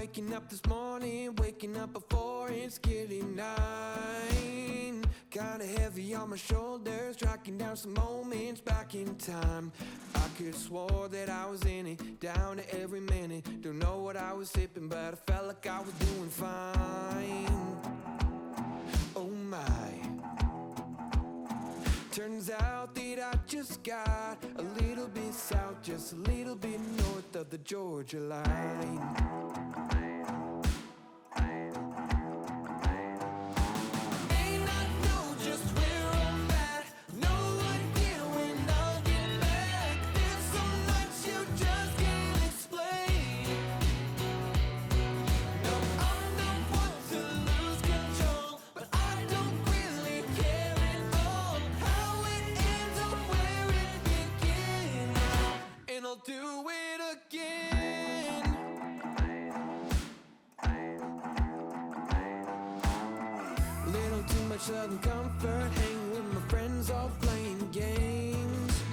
waking up this morning, waking up before it's getting 9. Kinda heavy on my shoulders, tracking down some moments back in time. I could've swore that I was in it, down to every minute. Don't know what I was sipping, but I felt like I was doing fine. Oh my. Turns out that I just got a little bit south, just a little bit north of the Georgia line. Do it again. Little too much southern comfort, hanging with my friends, all playing games.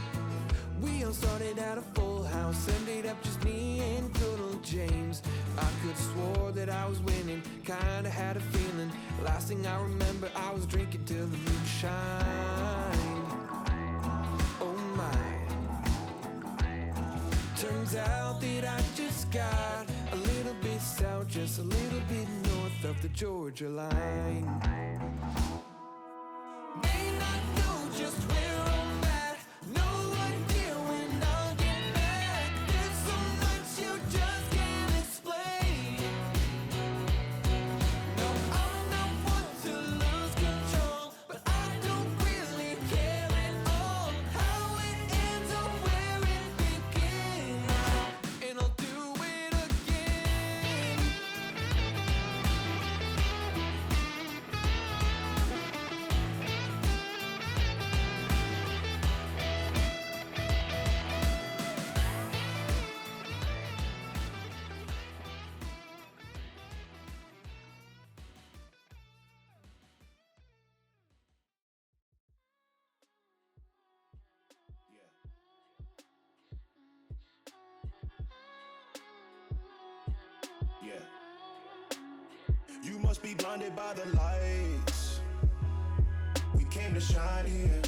We all started at a full house, ended up just me and good old James. I could've swore that I was winning, kinda had a feeling. Last thing I remember, I was drinking till the moon shined. Oh my. Turns out that I just got a little bit south, just a little bit north of the Georgia line. May not know just where I'm at, no idea when I'll get back. There's so much you just can't explain. No, I'm not one to lose control, but I don't really care at all how it ends or where it begins. And I'll do it again. Yeah. You must be blinded by the lights. We came to shine here.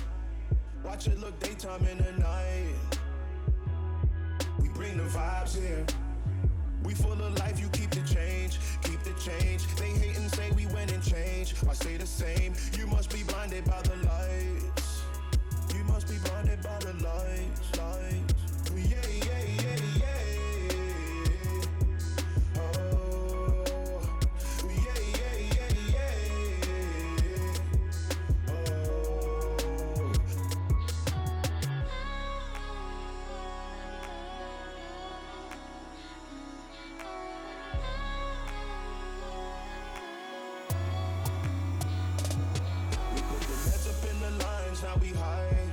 Watch it look daytime in the night. We bring the vibes here. We full of life, you keep the change, keep the change. They hate and say we went and changed. Why stay the same? You must be blinded by the lights. You must be blinded by the lights, lights. Yeah, yeah, yeah, yeah. Oh, yeah, yeah, yeah, yeah. Oh. We put the nets up in the lines, now we high,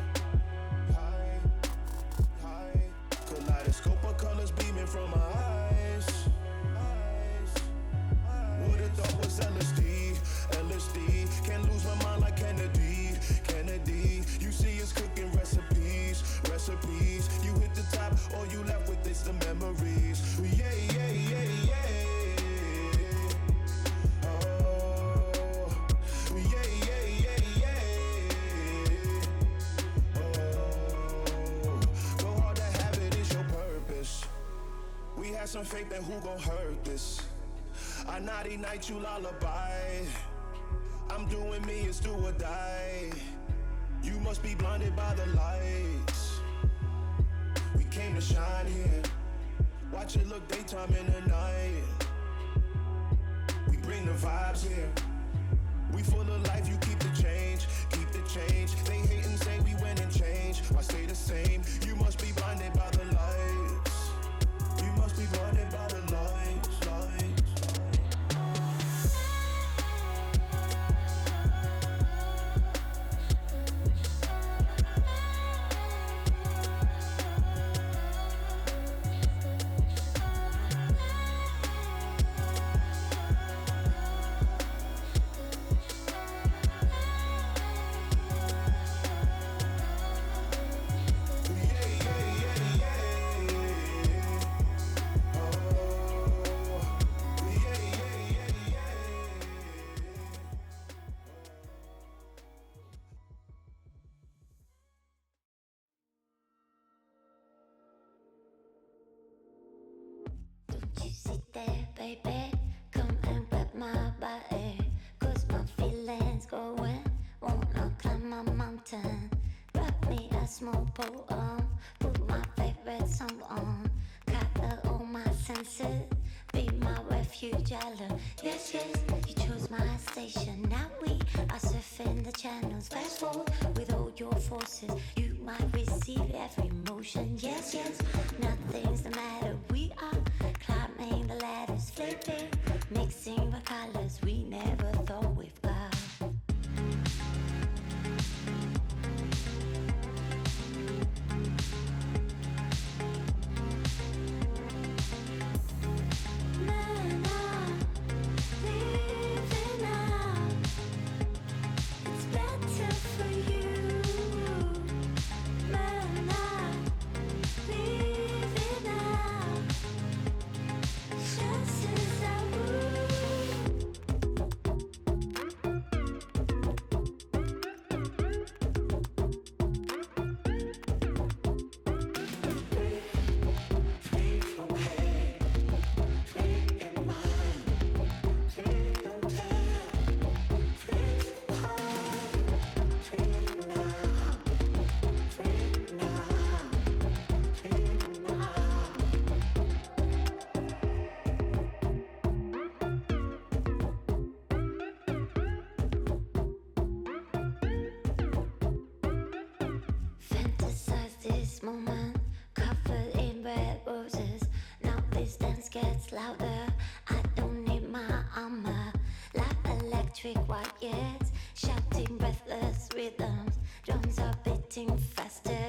high, high. Kaleidoscope of colors beaming from our eyes. Would've thought was LSD, LSD. Can't lose my mind like Kennedy, Kennedy. You see us cooking recipes, recipes. You hit the top, all you left with is the memories. Yeah, yeah, yeah, yeah. Oh, yeah, yeah, yeah, yeah. Oh, go hard to have it is your purpose. We had some faith that who gon' hurt this. I naughty night you lullaby. I'm doing me, it's do or die. You must be blinded by the lights. We came to shine here. Watch it look daytime in the night. We bring the vibes here. We full of life, you keep the change, keep the change. They hate and say we went and changed. Why stay the same? You must be blinded by the lights. You must be blinded by the lights, lights. baby, come and grab my body, 'cause my feelings going, wanna climb my mountain. Wrap me a small poem, put my favorite song on, gather all my senses, be my refuge island. Yes, yes, you chose my station. Now we are surfing the channels. Fast forward with all your forces, you might receive every emotion. Yes, yes, nothing's the matter. We are climbing the ladders, flipping, mixing the colors we never thought we've got. Moment covered in red roses. Now this dance gets louder. I don't need my armor. Like electric wires, shouting breathless rhythms. Drums are beating faster.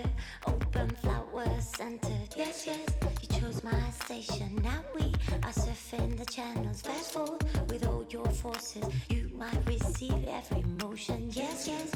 Open flowers centered. Yes, yes, you chose my station. Now we are surfing the channels. Fast forward with all your forces. You might receive every emotion. Yes, yes,